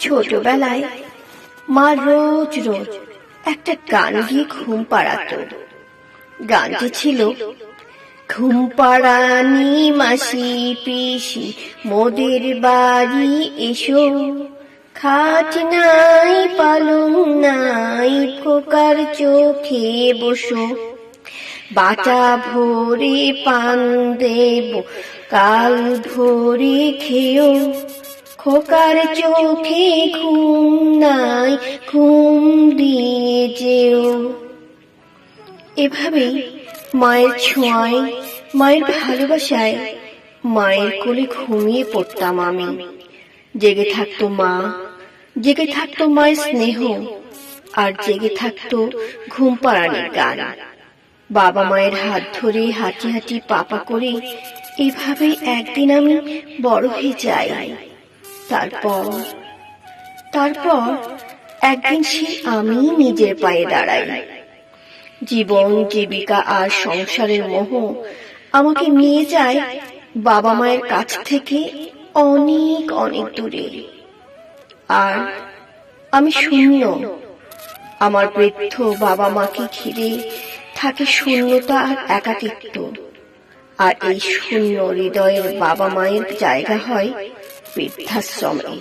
ছোটবেলায় মা রোজ রোজ একটা গান গিয়ে ঘুম পাড়াতো। গানটি ছিল, ঘুম পাড়ানি মাসি পিসি মোদের বাড়ি এসো, খাট নাই পালং নাই খোকার চোখে বসো, বাটা ভরে পান দেব কাল ভরে খেও, খোকার চোখে ঘুম নাই ঘুম দিয়ে যেও। এভাবেই মায়ের ছোঁয়ায়, মায়ের ভালোবাসায়, মায়ের কোলে ঘুমিয়ে পড়তাম আমি। জেগে থাকতো মা, জেগে থাকতো মায়ের স্নেহ, আর জেগে থাকতো ঘুম পাড়ানির গান। বাবা মায়ের হাত ধরে হাঁটি হাঁটি পাপা করে এভাবেই একদিন আমি বড় হয়ে যাই। তারপর একদিন সে আমি নিজের পায়ে দাঁড়াই। জীবন জীবিকা আর সংসারের মোহ আমাকে নিয়ে যায় বাবা মায়ের কাছ থেকে অনেক অনেক দূরে। আর আমি শূন্য। আমার বৃদ্ধ বাবা মাকে ঘিরে থাকে শূন্যতা আর একাকিত্ব। আর এই শূন্য হৃদয়ের বাবা মায়ের জায়গা হয় বৃদ্ধাশ্রমে।